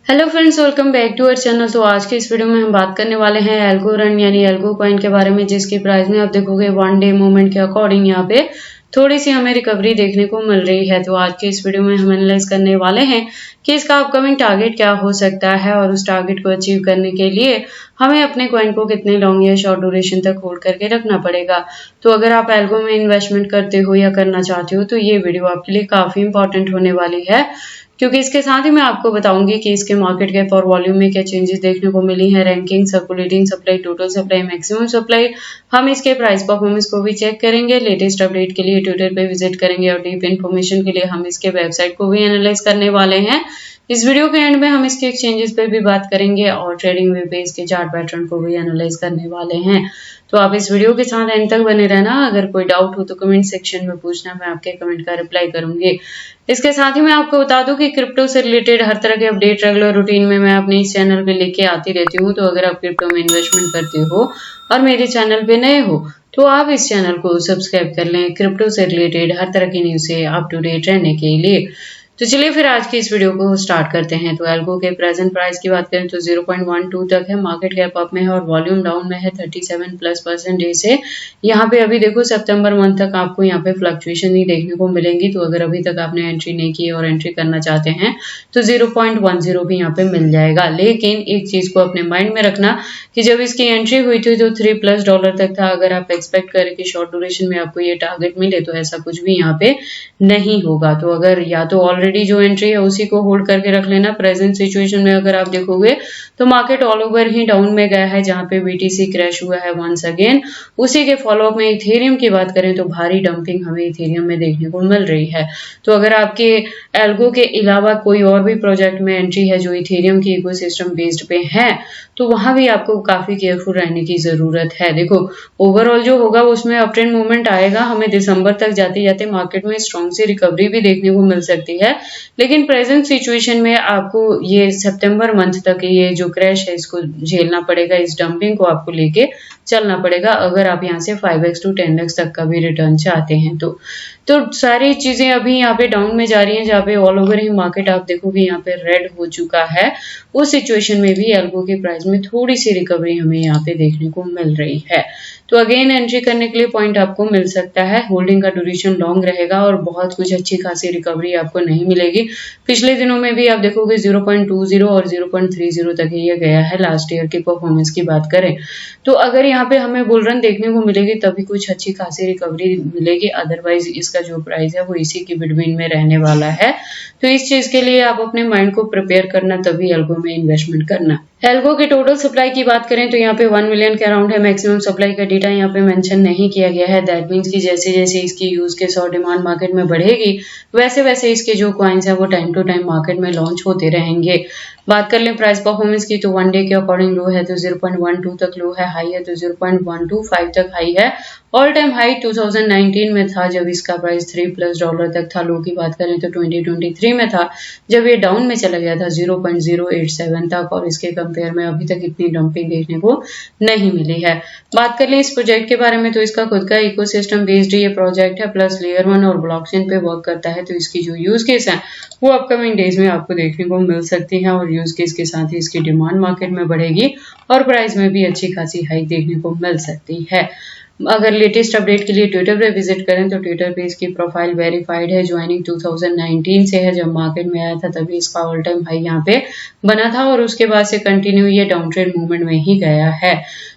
Hello friends, welcome back to our channel. तो आज के इस वीडियो में हम बात करने वाले हैं एल्गो रन यानी एल्गो कॉइन के बारे में, जिसकी प्राइस में आप देखोगे वन डे मूवमेंट के अकॉर्डिंग यहाँ पे थोड़ी सी हमें रिकवरी देखने को मिल रही है। तो आज के इस वीडियो में हम एनालाइज करने वाले हैं कि इसका अपकमिंग टारगेट क्या हो सकता है और उस टारगेट को अचीव करने के लिए हमें अपने कॉइन को कितने लॉन्ग या शॉर्ट ड्यूरेशन तक होल्ड करके रखना पड़ेगा। तो अगर आप एल्गो में इन्वेस्टमेंट करते हो या करना चाहते हो तो ये वीडियो आपके लिए काफी इंपॉर्टेंट होने वाली है, क्योंकि इसके साथ ही मैं आपको बताऊंगी कि इसके मार्केट कैप और वॉल्यूम में क्या चेंजेस देखने को मिली है, ranking, circulating supply, total supply, maximum supply. हम इसके प्राइस परफॉर्मेंस को भी चेक करेंगे। लेटेस्ट अपडेट के लिए ट्विटर पे विजिट करेंगे और डीप इन्फॉर्मेशन के लिए हम इसके वेबसाइट को भी एनालाइज करने वाले हैं। इस वीडियो के एंड में हम इसके एक्सचेंजेस पे भी बात करेंगे और ट्रेडिंग वे पे इसके चार्ट पैटर्न को भी एनालाइज करने वाले हैं। तो आप इस वीडियो के साथ एंड तक बने रहना। अगर कोई डाउट हो तो कमेंट सेक्शन में पूछना, मैं आपके कमेंट का रिप्लाई करूंगी। इसके साथ ही मैं आपको बता दूं कि क्रिप्टो से रिलेटेड हर तरह के अपडेट रेगुलर रूटीन में मैं अपने इस चैनल पे लेके आती रहती हूँ। तो अगर आप क्रिप्टो में इन्वेस्टमेंट करते हो और मेरे चैनल पे नए हो तो आप इस चैनल को सब्सक्राइब कर लें, क्रिप्टो से रिलेटेड हर तरह की न्यूज से अप टू डेट रहने के लिए। तो चलिए फिर आज की इस वीडियो को स्टार्ट करते हैं। तो एल्गो के प्रेजेंट प्राइस की बात करें तो 0.12 तक है, मार्केट कैप अप में है और वॉल्यूम डाउन में है 37+% से। यहाँ पे अभी देखो सितंबर मंथ तक आपको यहाँ पे फ्लक्चुएशन ही देखने को मिलेंगी। तो अगर अभी तक आपने एंट्री नहीं की और एंट्री करना चाहते हैं तो 0.10 भी यहाँ पे मिल जाएगा। लेकिन एक चीज को अपने माइंड में रखना कि जब इसकी एंट्री हुई थी तो $3+ तक था। अगर आप एक्सपेक्ट करें कि शॉर्ट ड्यूरेशन में आपको ये टारगेट मिले तो ऐसा कुछ भी यहाँ पे नहीं होगा। तो अगर या तो ऑलरेडी जो एंट्री है उसी को होल्ड करके रख लेना। प्रेजेंट सिचुएशन में अगर आप देखोगे तो मार्केट ऑल ओवर ही डाउन में गया है, जहां पे बीटीसी क्रैश हुआ है वंस अगेन। उसी के फॉलोअप में इथेरियम की बात करें तो भारी डंपिंग हमें इथेरियम में देखने को मिल रही है। तो अगर आपके एल्गो के अलावा कोई और भी प्रोजेक्ट में एंट्री है जो इथेरियम की इकोसिस्टम बेस्ड पे है तो वहां भी आपको काफी केयरफुल रहने की जरूरत है। देखो ओवरऑल जो होगा उसमें अप ट्रेंड मूवमेंट आएगा, हमें दिसंबर तक जाते जाते मार्केट में स्ट्रॉन्ग सी रिकवरी भी देखने को मिल सकती है। लेकिन प्रेजेंट सिचुएशन में आपको ये सितंबर मंथ तक ये जो क्रैश है इसको झेलना पड़ेगा, इस डंपिंग को आपको लेके चलना पड़ेगा अगर आप यहाँ से 5x to 10x तक का भी रिटर्न चाहते हैं। तो सारी चीजें अभी यहाँ पे डाउन में जा रही हैं, जहाँ पे ऑल ओवर ही मार्केट आप देखोगे यहाँ पे रेड हो चुका है। उस सिचुएशन में भी एल्गो के प्राइस में थोड़ी सी रिकवरी हमें यहाँ पे देखने को मिल रही है। तो अगेन एंट्री करने के लिए पॉइंट आपको मिल सकता है। होल्डिंग का ड्यूरेशन लॉन्ग रहेगा और बहुत कुछ अच्छी खासी रिकवरी आपको नहीं मिलेगी। पिछले दिनों में भी आप देखोगे 0.20 और 0.30 तक ये गया है लास्ट ईयर की परफॉर्मेंस की बात करें तो। अगर यहाँ पे हमें बुल रन देखने को मिलेगी तभी कुछ अच्छी खासी रिकवरी मिलेगी, अदरवाइज इसका जो प्राइस है वो इसी की बिटवीन में रहने वाला है। तो इस चीज के लिए आप अपने माइंड को प्रिपेयर करना, तभी एल्गो में इन्वेस्टमेंट करना। एल्गो की टोटल सप्लाई की बात करें तो यहाँ पे 1 मिलियन के अराउंड है। मैक्सिमम सप्लाई का डेटा यहाँ पे मेंशन नहीं किया गया है। दैट मीन्स कि जैसे जैसे इसकी यूज केस और डिमांड मार्केट में बढ़ेगी वैसे वैसे इसके जो कॉइन्स है वो टाइम टू टाइम मार्केट में लॉन्च होते रहेंगे। बात कर लें प्राइस परफॉर्मेंस की तो वन डे के अकॉर्डिंग लो है तो 0.12 तक लो है, हाई है तो 0.125 तक हाई है। ऑल टाइम हाई 2019 में था जब इसका प्राइस $3+ तक था। लो की बात करें तो 2023 में था जब ये डाउन में चला गया था 0.087 तक, और इसके कंपेयर में अभी तक इतनी डंपिंग देखने को नहीं मिली है। बात कर लें इस प्रोजेक्ट के बारे में तो इसका खुद का इकोसिस्टम बेस्ड ये प्रोजेक्ट है, प्लस लेयर 1 और ब्लॉकचेन पे वर्क करता है। तो इसकी जो यूज केस है वो अपकमिंग डेज में आपको देखने को मिल सकती है और यूज केस के साथ ही इसकी डिमांड मार्केट में बढ़ेगी और प्राइस में भी अच्छी खासी हाइक देखने को मिल सकती है। अगर लेटेस्ट अपडेट के लिए ट्विटर पे विजिट करें तो ट्विटर पे इसकी प्रोफाइल वेरीफाइड है। ज्वाइनिंग 2019 से है, जब मार्केट में आया था तभी इसका ऑल टाइम हाई यहाँ पे बना था और उसके बाद से कंटिन्यू ये डाउन ट्रेंड मूवमेंट में ही गया है।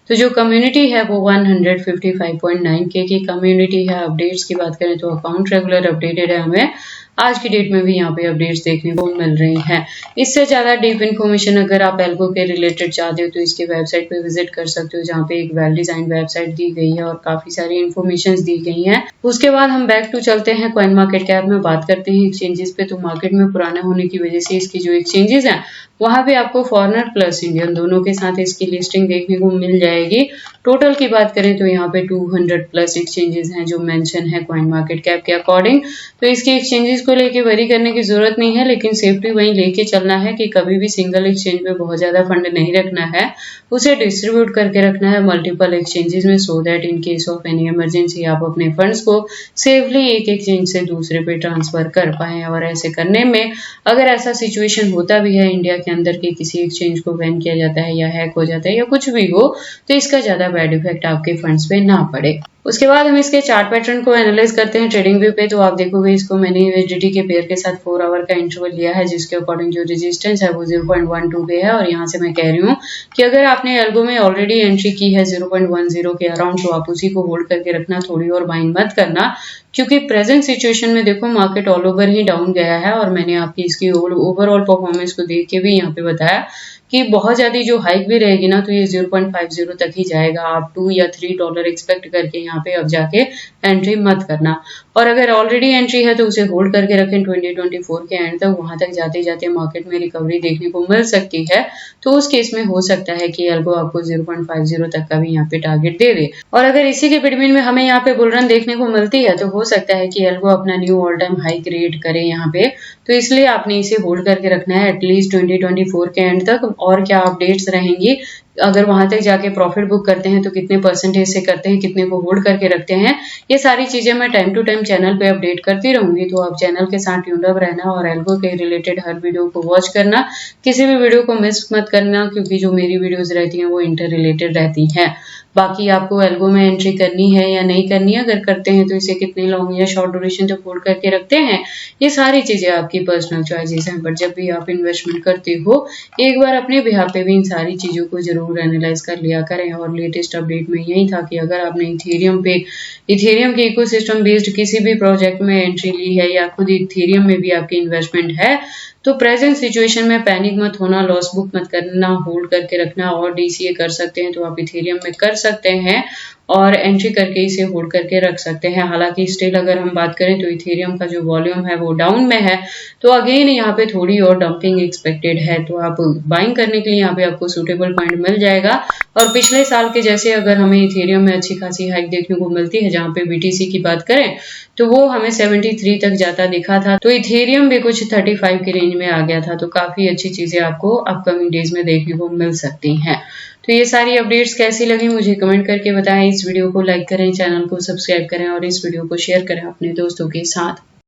तो जो कम्युनिटी है वो 155.9K की कम्युनिटी है। अपडेट्स की बात करें तो अकाउंट रेगुलर अपडेटेड है, हमें आज की डेट में भी यहाँ पे अपडेट्स देखने को मिल रही हैं। इससे ज्यादा डीप इन्फॉर्मेशन अगर आप एल्गो के रिलेटेड चाहते हो तो इसके वेबसाइट पे विजिट कर सकते हो, जहाँ पे एक वेल डिजाइन वेबसाइट दी गई है और काफी सारी इन्फॉर्मेशन दी गई हैं। उसके बाद हम बैक टू चलते हैं कॉइन मार्केट कैप में, बात करते हैं एक्सचेंजेस पे। तो मार्केट में पुराना होने की वजह से इसकी जो एक्सचेंजेस हैं वहां पे आपको फॉरेनर प्लस इंडियन दोनों के साथ इसकी लिस्टिंग देखने को मिल जाएगी। टोटल की बात करें तो यहाँ पे 200+ एक्सचेंजेस हैं जो मेंशन है कॉइन मार्केट कैप के अकॉर्डिंग। तो इसके एक्सचेंजेस को लेके वरी करने की जरूरत नहीं है, लेकिन सेफ्टी वहीं लेके चलना है कि कभी भी सिंगल एक्सचेंज पे बहुत ज्यादा फंड नहीं रखना है, उसे डिस्ट्रीब्यूट करके रखना है मल्टीपल एक्सचेंजेस में, so that in case of any emergency आप अपने फंड्स को सेफली एक एक्सचेंज से दूसरे पे ट्रांसफर कर पाए। और ऐसे करने में अगर ऐसा सिचुएशन होता भी है इंडिया के के अंदर के किसी एक्सचेंज को बैन किया जाता है या हैक हो जाता है या कुछ भी हो, तो इसका ज़्यादा बैड इफेक्ट आपके फंड्स पे ना पड़े। उसके बाद हम इसके चार्ट पैटर्न को एनालाइज करते हैं ट्रेडिंग व्यू पे। तो आप देखोगे इसको मैंने यूएसडीटी के पेयर के साथ 4 आवर का इंटरवल लिया है, जिसके अकॉर्डिंग जो रेजिस्टेंस है वो 0.12 पे है। और यहाँ से मैं कह रही हूँ कि अगर आपने एल्गो में ऑलरेडी एंट्री की है 0.10 के अराउंड, तो आप उसी को होल्ड करके रखना, थोड़ी और बाइंग मत करना, क्योंकि प्रेजेंट सिचुएशन में देखो मार्केट ऑल ओवर ही डाउन गया है। और मैंने आपकी इसकी ओवरऑल परफॉर्मेंस को देख के भी यहाँ पे बताया कि बहुत ज्यादा जो हाइक भी रहेगी ना, तो ये 0.50 तक ही जाएगा। आप $2 या $3 एक्सपेक्ट करके यहाँ पे अब जाके एंट्री मत करना। और अगर ऑलरेडी एंट्री है तो उसे होल्ड करके रखें 2024 के एंड तक। वहां तक जाते जाते मार्केट में रिकवरी देखने को मिल सकती है, तो उस केस में हो सकता है कि एल्गो आपको 0.50 तक का भी यहाँ पे टारगेट दे दे। और अगर इसी के बिटवीन में हमें यहाँ पे बुल रन देखने को मिलती है, तो हो सकता है कि एल्गो अपना knew all time high create करे यहाँ पे। तो इसलिए आपने इसे होल्ड करके रखना है एटलीस्ट 2024 के एंड तक। और क्या अपडेट्स रहेंगी, अगर वहां तक जाके प्रॉफिट बुक करते हैं तो कितने परसेंटेज से करते हैं, कितने को होल्ड करके रखते हैं, ये सारी चीजें मैं टाइम टू टाइम चैनल पे अपडेट करती रहूंगी। तो आप चैनल के साथ ट्यून्ड अप रहना और एल्गो के रिलेटेड हर वीडियो को वॉच करना, किसी भी वीडियो को मिस मत करना, क्योंकि जो मेरी वीडियोस रहती हैं वो इंटर रिलेटेड रहती हैं। बाकी आपको एल्गो में एंट्री करनी है या नहीं करनी है, अगर करते हैं तो इसे कितनी लॉन्ग या शॉर्ट ड्यूरेशन तक होल्ड करके रखते हैं, ये सारी चीजें आपकी पर्सनल चॉइसेस हैं। बट जब भी आप इन्वेस्टमेंट करते हो, एक बार अपने बिहाफ पे भी इन सारी चीजों को जरूर एनालाइज कर लिया करें। और लेटेस्ट अपडेट में यही था कि अगर आपने इथेरियम के इकोसिस्टम बेस्ड किसी भी प्रोजेक्ट में एंट्री ली है या खुद इथेरियम में भी आपकी इन्वेस्टमेंट है, तो प्रेजेंट सिचुएशन में पैनिक मत होना, लॉस बुक मत करना, होल्ड करके रखना। और डीसीए कर सकते हैं तो आप इथेरियम में कर सकते हैं और एंट्री करके इसे होल्ड करके रख सकते हैं। हालांकि स्टिल अगर हम बात करें तो इथेरियम का जो वॉल्यूम है वो डाउन में है, तो अगेन यहाँ पे थोड़ी और डंपिंग एक्सपेक्टेड है। तो आप बाइंग करने के लिए यहाँ पे आपको सूटेबल पॉइंट मिल जाएगा। और पिछले साल के जैसे अगर हमें इथेरियम में अच्छी खासी हाइक देखने को मिलती है, जहाँ पे बीटीसी की बात करें तो वो हमें 73 तक जाता दिखा था, तो इथेरियम भी कुछ 35 की रेंज में आ गया था। तो काफी अच्छी चीजें आपको अपकमिंग डेज में देखने को मिल सकती हैं। तो ये सारी अपडेट्स कैसी लगी मुझे कमेंट करके बताएं। इस वीडियो को लाइक करें, चैनल को सब्सक्राइब करें और इस वीडियो को शेयर करें अपने दोस्तों के साथ।